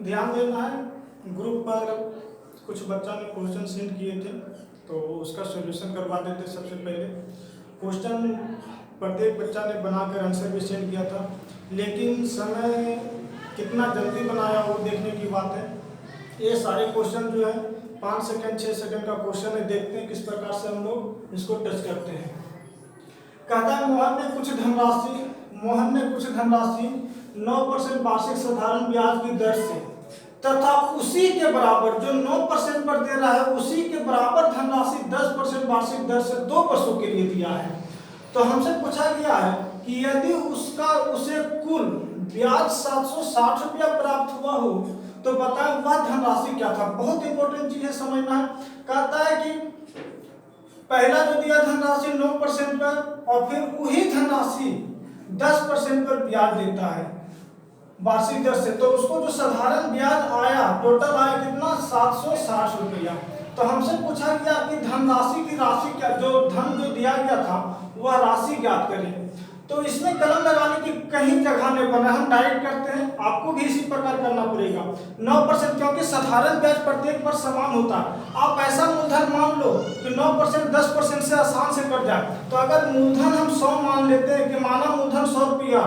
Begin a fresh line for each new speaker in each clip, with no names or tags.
ध्यान देना है। ग्रुप पर कुछ बच्चा ने क्वेश्चन सेंड किए थे तो उसका सॉल्यूशन करवा देते। सबसे पहले क्वेश्चन प्रत्येक बच्चा ने बनाकर आंसर भी सेंड किया था, लेकिन समय कितना जल्दी बनाया वो देखने की बात है। ये सारे क्वेश्चन जो है 5 सेकंड 6 सेकंड का क्वेश्चन है। देखते हैं किस प्रकार से हम लोग इसको टच करते हैं। कहता है मोहन ने कुछ धनराशि 9% वार्षिक साधारण ब्याज की दर से तथा उसी के बराबर जो 9% पर दे रहा है उसी के बराबर धनराशि 10% वार्षिक दर से 2 वर्षों के लिए दिया है। तो हमसे पूछा गया है कि यदि उसे कुल ब्याज 760 रुपया प्राप्त हुआ हो तो बताएं वह धनराशि क्या था। बहुत इंपॉर्टेंट चीज है, समझना है। कहता है कि पहला जो दिया धनराशि 9% पर और फिर वही धनराशि 10% पर ब्याज देता है वार्षिक दर से। तो उसको जो साधारण ब्याज आया टोटल आया कितना 760 रुपया। तो हमसे पूछा गया कि धनराशि की राशि क्या, जो धन जो दिया गया था वह राशि ज्ञात करें। तो इसमें कलम लगाने की कहीं जगह नहीं बना, हम डायरेक्ट करते हैं। आपको भी इसी प्रकार करना पड़ेगा। 9% क्योंकि साधारण ब्याज प्रत्येक पर समान होता है। आप ऐसा मूलधन मान लो कि 9% 10% से आसान से कट जाए। तो अगर मूलधन हम 100 मान लेते हैं कि माना मूलधन 100 रुपया,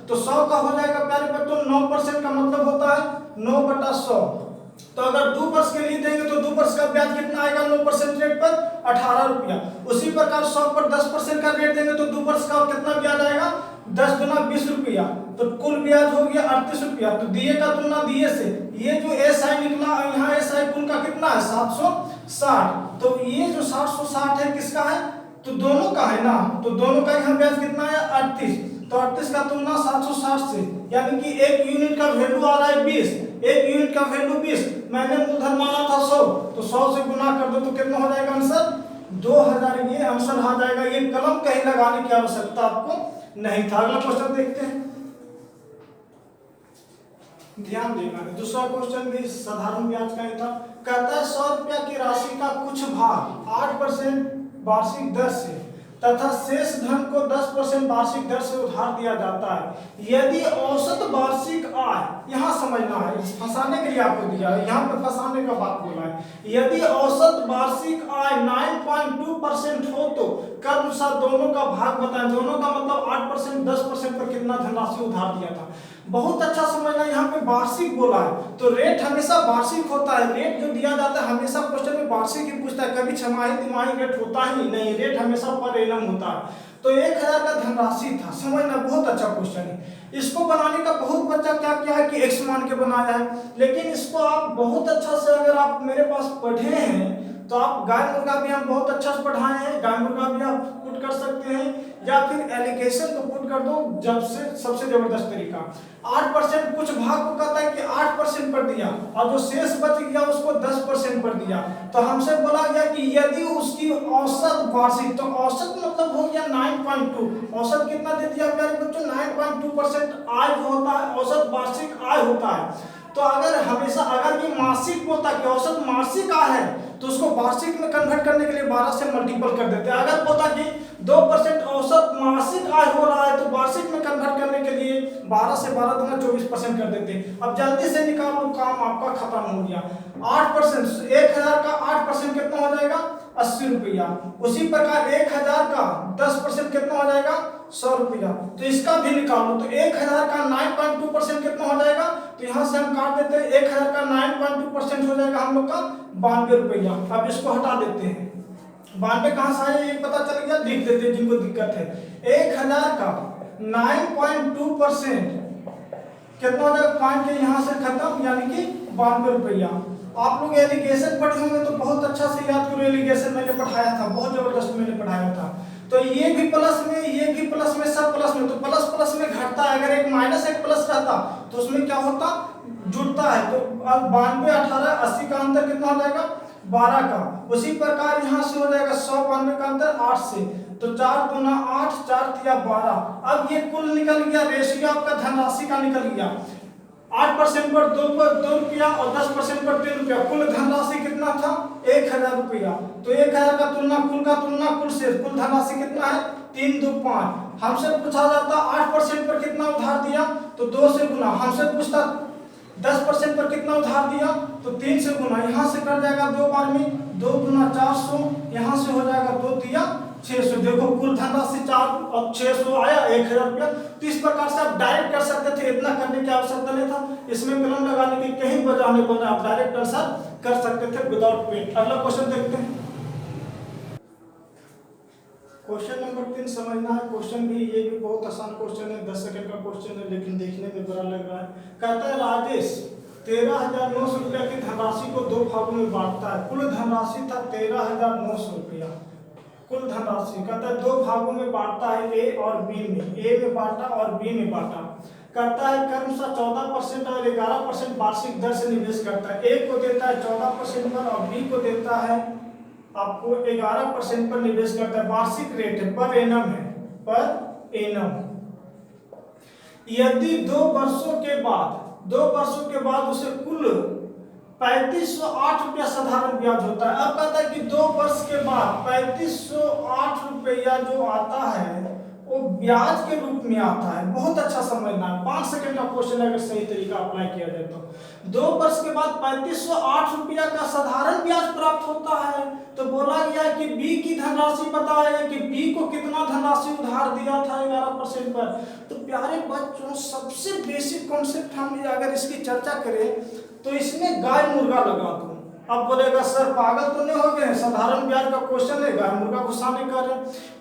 तो 100 का हो जाएगा प्यारे बच्चों 9% का मतलब होता है 9/100। तो अगर 2 वर्ष के लिए देंगे तो 2 वर्ष का ब्याज कितना आएगा 9% रेट पर 18 रुपया। उसी प्रकार 100 पर 10% का रेट देंगे तो 2 वर्ष का कितना ब्याज आएगा 10 गुना 20 रुपया। तो कुल ब्याज हो गया 38 रुपया। तो दिए का तुलना दिए से, ये जो एसआई निकला यहाँ एसआई कुल का कितना है 760। तो ये जो 760 है किसका है, तो दोनों का है ना। तो दोनों का यहाँ ब्याज कितना है 38। तो 38 का तुलना 760 से, यानी कि एक यूनिट का वैल्यू आ रहा है 20, एक यूनिट का वैल्यू 20, मैंने मूलधन माना था 100, तो 100 से गुना कर दो तो कितना हो जाएगा आंसर 2000। ये आंसर आ जाएगा। ये कलम कहीं लगाने की आवश्यकता आपको नहीं था। अगला क्वेश्चन देखते हैं, ध्यान देना है। दूसरा क्वेश्चन भी साधारण ब्याज का ही था। कहता है 100 रुपया की राशि का कुछ भाग 8% वार्षिक दर से तथा शेष धन को 10% वार्षिक दर से उधार दिया जाता है। यदि औसत वार्षिक आय, यहाँ समझना है, फंसाने के लिए आपको दिया है, यहाँ पे फंसाने का बात बोला है। यदि औसत वार्षिक आय 9.2% हो तो क्रमशः दोनों का भाग बताएं। दोनों का मतलब 8% 10% पर कितना धनराशि उधार दिया था। बहुत अच्छा समझना, यहाँ पे वार्षिक बोला है तो रेट हमेशा वार्षिक होता है। रेट जो दिया जाता है हमेशा क्वेश्चन में वार्षिक ही पूछता है, कभी छमाही तिमाही रेट होता ही नहीं। रेट हमेशा पर एनम होता है। तो 1000 का धनराशि था, समझना, बहुत अच्छा क्वेश्चन है। इसको बनाने का बहुत बच्चा क्या किया है कि एक्स मान के बनाया है, लेकिन इसको आप बहुत अच्छा से अगर आप मेरे पास पढ़े हैं तो आप गाय मुर्गा भी हम बहुत अच्छा से पढ़ाए हैं, गाय मुर्गा भी आप पुट कर सकते हैं या फिर एलिगेशन को पुट कर दो। जब से सबसे जबरदस्त तरीका 8% कुछ भाग को कहता है कि 8% पर दिया और जो शेष बच गया उसको 10% पर दिया। तो हमसे बोला गया कि यदि उसकी औसत वार्षिक, तो औसत मतलब हो गया 9.2। औसत कितना दे दिया प्यारे बच्चों 9.2% आय जो होता है औसत वार्षिक आय होता है। तो अगर हमेशा अगर ये मासिक बोलता कि औसत मासिक आय है तो उसको वार्षिक में कन्वर्ट करने के लिए 12 से मल्टीपल कर देते हैं। अगर बोलता कि 2% औसत मासिक आय हो रहा है तो वार्षिक में कन्वर्ट करने के लिए 12 से 12 गुना 24% कर देते हैं। अब जल्दी से निकालो, काम आपका खत्म हो गया। 8% 1000 का 8% कितना हो जाएगा 80 रुपया। उसी प्रकार 1000 का 10% कितना हो जाएगा 100 रुपया। तो इसका भी निकालो तो 1000 का 9.2% कितना हो जाएगा। तो यहाँ से हम काट देते हैं 1000 का 9.2% हो जाएगा हम लोग का 92 रुपया। अब इसको हटा देते हैं। 92 कहाँ से आए ये पता चल गया, लिख देते हैं जिनको दिक्कत है। 1000 का 9.2% कितना हो जाएगा, पॉइंट के यहाँ से खत्म, यानी कि 92 रुपया। आप लोग एलिगेशन पढ़े होंगे तो बहुत अच्छा से याद करो। एलिगेशन मैंने पढ़ाया था, बहुत जबरदस्त मैंने पढ़ाया था। तो ये भी प्लस में, ये भी प्लस में, सब प्लस में। तो प्लस प्लस में घटता है। अगर एक माइनस एक प्लस रहता तो उसमें क्या होता, जुड़ता है। तो अब 92 18 80 का अंतर कितना हो जाएगा 12 का। उसी प्रकार यहाँ से हो जाएगा 100 92 का अंतर 8 से। तो 4 गुना 8 4 तिया 12। अब ये कुल निकल गया, रेशियो आपका धनराशि का निकल गया। 8% पर 2 रुपया और 10% पर 3 रुपया। कुल धनराशि कितना था 1000 रुपया। तो 1000 का तुलना कुल से कुल धनराशि कितना है 3 2 5। हमसे पूछा जाता 8% पर कितना उधार दिया तो 2 से गुना। हमसे पूछता 10% पर कितना उधार दिया, तो 3 से गुना, यहाँ से कर जाएगा 2 बार में, 2 गुना 400, यहाँ से हो जाएगा 2 तिया 600। देखो कुल धनराशि 4 और 600 आया 1000 रुपया। तो इस प्रकार से आप डायरेक्ट कर सकते थे, इतना करने की आवश्यकता नहीं था, इसमें कलम लगाने की कहीं वजह नहीं बना, आप डायरेक्ट आंसर कर सकते थे विदाउट पेन। अगला क्वेश्चन देखते हैं। क्वेश्चन नंबर 3 समझना है। क्वेश्चन भी ये भी बहुत आसान क्वेश्चन है, 10 सेकंड का क्वेश्चन है, लेकिन देखने में बड़ा लग रहा है। कहता है राजेश 13,900 रुपया की धनराशि को 2 भागों में बांटता है। कुल धनराशि था 13,900 रुपया, कुल धनराशि कहता है 2 भागों में बांटता है, ए और बी में, ए में बांटा और बी में बांटा। कहता है क्रमशः 14% और 11% वार्षिक दर से निवेश करता है। ए को देता है 14% पर और बी को देता है आपको 11% पर निवेश करता है। वार्षिक रेट है, पर एनम है, पर एनम। यदि 2 वर्षों के बाद उसे कुल 3508 रुपया साधारण ब्याज होता है। अब कहता है कि 2 वर्ष के बाद 3508 रुपया जो आता है वो ब्याज के रूप में आता है। बहुत अच्छा समझना है, 5 सेकंड का क्वेश्चन अगर सही तरीका अप्लाई किया जाए तो 2 वर्ष के बाद 3508 रुपया का साधारण ब्याज प्राप्त होता है। तो बोला गया कि बी की धनराशि बताया कि बी को कितना धनराशि उधार दिया था 11% पर। तो प्यारे बच्चों सबसे बेसिक कॉन्सेप्ट हम अगर इसकी चर्चा करें तो इसमें गाय मुर्गा लगा दो। अब बोलेगा सर पागल तो नहीं हो गए, साधारण ब्याज का क्वेश्चन है, गाय मुर्गा घुसाने का है।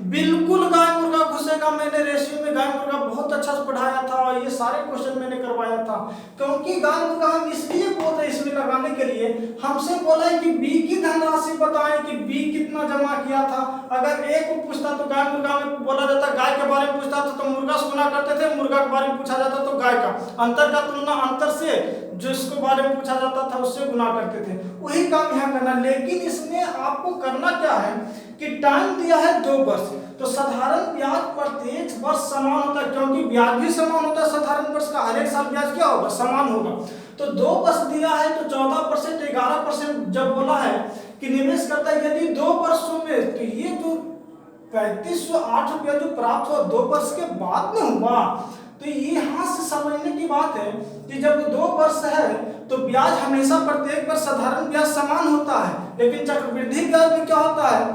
बिल्कुल गाय मुर्गा घुसेगा। मैंने रेशियो में गाय मुर्गा बहुत अच्छा से पढ़ाया था और ये सारे क्वेश्चन मैंने करवाया था। क्योंकि गाय मुर्गा हम इसलिए बोल रहे इसमें लगाने के लिए, हमसे बोला है कि बी की धनराशि बताएं कि बी कितना जमा किया था। अगर ए को पूछता तो गाय मुर्गा में बोला जाता, गाय के बारे में पूछता तो मुर्गा से गुना करते थे, मुर्गा के बारे में पूछा जाता तो गाय का। अंतर का तुलना अंतर से, जो इसको बारे में पूछा जाता था उससे गुना करते थे। वही काम यहाँ करना, लेकिन इसमें आपको करना क्या है कि टाइम दिया है 2 वर्ष। तो साधारण ब्याज प्रत्येक वर्ष समान होता है, क्योंकि ब्याज भी समान होता है साधारण वर्ष का, हर एक साल ब्याज क्या होगा, समान होगा। तो 2 वर्ष दिया है तो 14% 11% जब बोला है कि निवेश करता है, यदि 2 वर्षों में, तो ये जो 3508 रुपया जो प्राप्त हुआ 2 वर्ष के बाद में हुआ, तो ये यहाँ से समझने की बात है कि जब 2 वर्ष है तो ब्याज हमेशा प्रत्येक वर्ष साधारण ब्याज समान होता है, लेकिन चक्रवृद्धि ब्याज में क्या होता है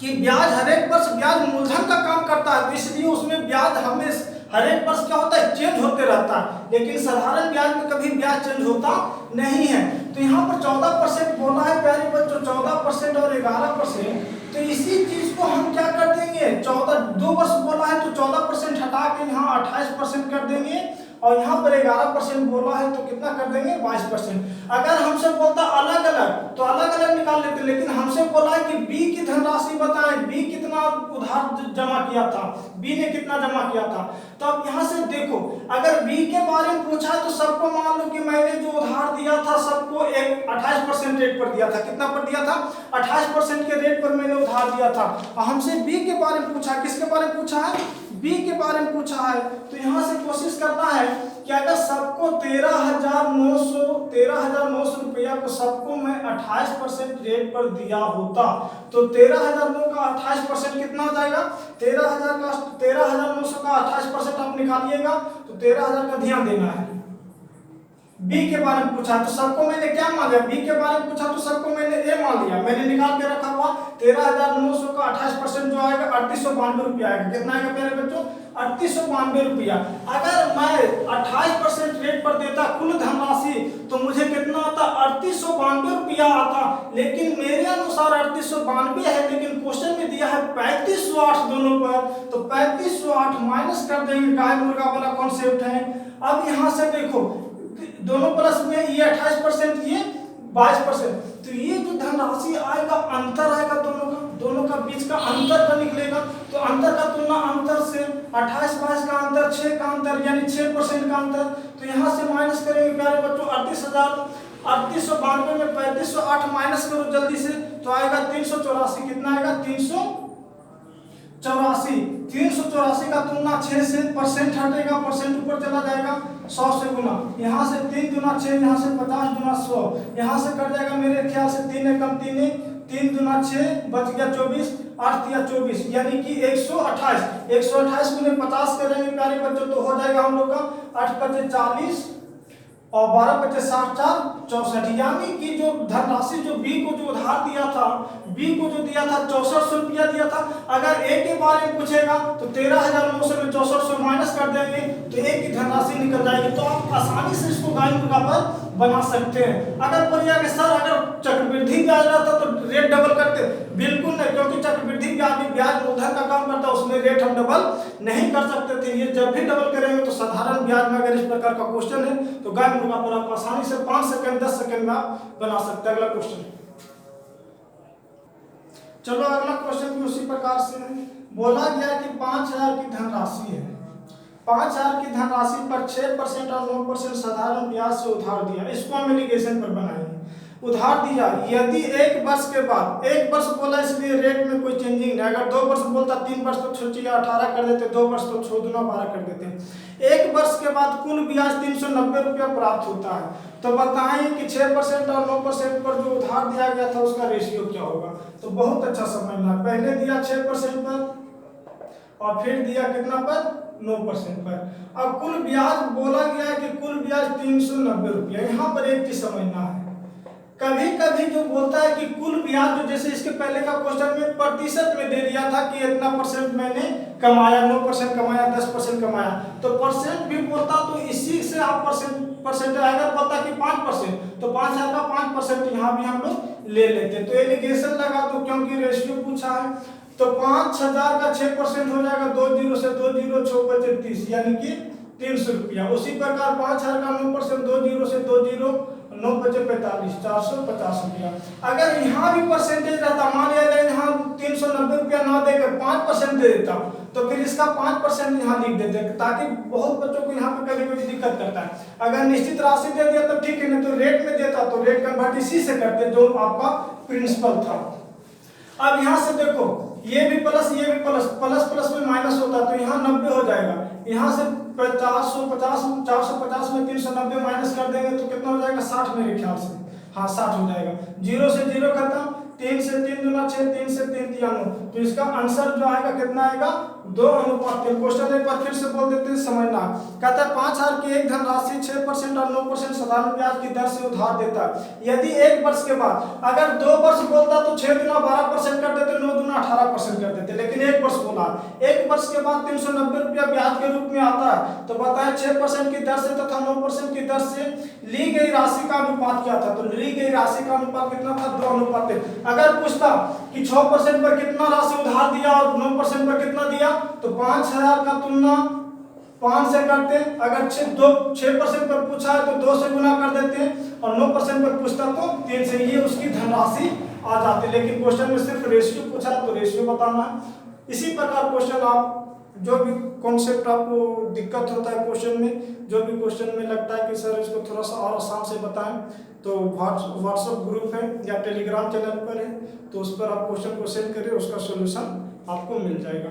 कि ब्याज हर एक वर्ष ब्याज मूलधन का काम करता है, तो इसलिए उसमें ब्याज हमेशा हर एक वर्ष क्या होता है, चेंज होते रहता है। लेकिन साधारण ब्याज में कभी ब्याज चेंज होता नहीं है। तो यहाँ पर 14% बोला है प्यारे बच्चों, 14% और 11%। तो इसी चीज को हम क्या कर देंगे, 2 वर्ष बोला है तो 14% हटा के यहाँ 28% कर देंगे, और यहाँ पर 11% बोला है तो कितना कर देंगे, 22%। अगर हमसे बोलता अलग अलग तो अलग अलग निकाल लेते, लेकिन हमसे बोला है कि बी की धनराशि बताएं, बी कितना उधार जमा किया था, बी ने कितना जमा किया था। तो अब यहाँ से देखो, अगर बी के बारे में पूछा तो सबको मान लो कि मैंने जो उधार दिया था सबको 28% रेट पर दिया था। कितना पर दिया था, 28% के रेट पर मैंने उधार दिया था। और हमसे बी के बारे में पूछा, किसके बारे में पूछा है, बी के बारे में पूछा है। तो यहाँ से कोशिश करना है कि अगर सबको 13,900 रुपया को सबको मैं 28% रेट पर दिया होता, तो 13,900 का 28% कितना हो जाएगा, 13,900 का 28% आप निकालिएगा तो 13,000 का ध्यान देना है। बी के बारे में पूछा तो सबको मैंने क्या मान लिया, बी के बारे में पूछा तो सबको मैंने ए मान लिया, मैंने निकाल के रखा हुआ 13,900 का 28% जो आएगा 3892 रुपया आएगा। कितना आएगा प्यारे बच्चों, 3892 रुपया। अगर मैं 28% रेट पर देता कुल धनराशि तो मुझे कितना आता, 3892 रुपया आता। लेकिन मेरे अनुसार 3892 है, लेकिन क्वेश्चन में दिया है 3508 दोनों पर, तो 3508 माइनस कर देंगे, गाय मुर्गा वाला कॉन्सेप्ट है। अब यहाँ से देखो दोनों प्लस में ये 28%, ये 22%, तो ये जो धनराशि आएगा अंतर आएगा दोनों का बीच का अंतर का निकलेगा। तो अंतर का तुलना अंतर से 28-22 का अंतर, 6 का अंतर यानी 6% का अंतर। तो यहाँ से माइनस करेंगे प्यारे बच्चों 38,92 में 3508 माइनस करो जल्दी से, तो आएगा 384। कितना आएगा, 384 का तुलना 6 से, परसेंट हटेगा, परसेंट ऊपर चला जाएगा, 100 से गुना, यहाँ से 3 दूना 6, यहाँ से 50 दूना 100, यहाँ से कट जाएगा मेरे ख्याल से 3 एकम 3 दूना 6, बच गया 24, 8 या 24 यानी कि 128 गुने 50 करेंगे प्यारे बच्चों तो हो जाएगा हम लोग का 8 × 5 = 40 और 12 × 5 = 60, 4 64, यानी कि जो धनराशि जो बी को जो उधार दिया था, बी को जो दिया था 6400 रुपया दिया था। अगर ए के बारे में पूछेगा तो 13,900 में 6400 माइनस कर देंगे तो ए की धनराशि निकल जाएगी। तो आप आसानी से इसको गाय मुर्गा पर बना सकते हैं। अगर बोलिएगा कि सर अगर चक्रवृद्धि ब्याज रहता तो रेट डबल करते, बिल्कुल नहीं, क्योंकि चक्रवृद्धि ब्याज भी ब्याज मूलधन का काम करता है, उसमें रेट हम डबल नहीं कर सकते थे। ये जब भी डबल करेंगे तो साधारण ब्याज में अगर इस प्रकार का क्वेश्चन है तो गाय मुर्गा पर आप आसानी से 5 सेकंड 10 सेकंड में आप बना सकते हैं। अगला क्वेश्चन, चलो अगला क्वेश्चन भी उसी प्रकार से है। बोला गया कि 5000 की धनराशि है, 5000 की धनराशि पर 6% और 9% साधारण ब्याज से उधार दिया। इसको हम एलिगेशन पर बनाएंगे। उधार दिया यदि 1 वर्ष के बाद, 1 वर्ष बोला इसलिए रेट में कोई चेंजिंग नहीं। अगर 2 वर्ष बोलता 3 वर्ष तो छोड़िए 18 कर देते, 2 वर्ष तो छोड़ दूना 12 कर देते। 1 वर्ष के बाद कुल ब्याज 390 रुपया प्राप्त होता है। तो बताएं कि 6% और 9% पर जो उधार दिया गया था उसका रेशियो क्या होगा। तो बहुत अच्छा समझना, पहले दिया 6% पर और फिर दिया कितना पर, 9% पर। अब कुल ब्याज बोला गया है कि कुल ब्याज 390 रुपया। यहाँ पर एक चीज समझना है, कभी कभी जो बोलता है कि कुल ब्याज, जो जैसे इसके पहले का क्वेश्चन में प्रतिशत में दे दिया था कि इतना परसेंट मैंने कमाया, 9% कमाया, 10% कमाया, तो परसेंट भी बोलता तो इसी से आप परसेंट अगर बोलता कि 5% तो 5000 का 5% यहाँ भी हम लोग ले लेते। तो एलिगेशन लगा दो क्योंकि रेशियो पूछा है। तो 5000 का 6% हो जाएगा 2 0 से 2 0 6 × 30 यानी कि 300 रुपया। उसी प्रकार 5000 का 9% 2 0 से 2 0 9 × 5 45 450 रुपया। अगर यहाँ भी परसेंटेज रहता, मान लिया यहाँ 390 रुपया ना देकर 5% दे देता तो फिर इसका 5% यहाँ लिख देते, ताकि बहुत बच्चों को यहाँ पे कभी कभी दिक्कत करता है। अगर निश्चित राशि दे दिया तो ठीक है, नहीं तो रेट में देता तो रेट कन्वर्ट इसी से करते जो आपका प्रिंसिपल था। अब यहाँ से देखो, ये भी प्लस ये भी प्लस, प्लस प्लस में माइनस होता तो यहाँ 90 हो जाएगा। यहाँ से 450 में 390 माइनस कर देंगे तो कितना हो जाएगा, 60 मेरे ख्याल से, हाँ 60 हो जाएगा। 0 से 0 खत्म, 3 से 3 दूना 6, 3 से 3 तिया 9, तो इसका आंसर जो आएगा कितना आएगा, 2:3। क्वेश्चन एक बार फिर से बोल देते हैं, समझना। कहता है 5000 की एक धनराशि 6% और 9% साधारण ब्याज की दर से उधार देता है। यदि 1 वर्ष के बाद, अगर 2 वर्ष बोलता तो 6 दूना 12% कर देते, 9 दूना 18% कर देते, लेकिन 1 वर्ष बोला। 1 वर्ष के बाद 390 रुपया ब्याज के रूप में आता है। तो बताए 6% की दर से तथा 9% की दर से ली गई राशि का अनुपात क्या था। तो ली गई राशि का अनुपात कितना था, 2:3। अगर पूछता कि 6% पर कितना राशि उधार दिया और 9% पर कितना दिया, तो 5000 का तुलना 5 से करते। अगर 6% पर पूछा है तो 2 से गुना कर देते हैं, और 9% पर पूछता तो 3 से, ये उसकी धनराशि आ जाती। लेकिन क्वेश्चन में सिर्फ रेशियो पूछा है तो रेशियो बताना है। इसी प्रकार क्वेश्चन आप जो भी कॉन्सेप्ट आपको दिक्कत होता है क्वेश्चन में, जो भी क्वेश्चन में लगता है कि सर इसको थोड़ा सा और आसान से बताएं, तो व्हाट्सएप ग्रुप है या टेलीग्राम चैनल पर है, तो उस पर आप क्वेश्चन को सेंड करें, उसका सोल्यूशन आपको मिल जाएगा।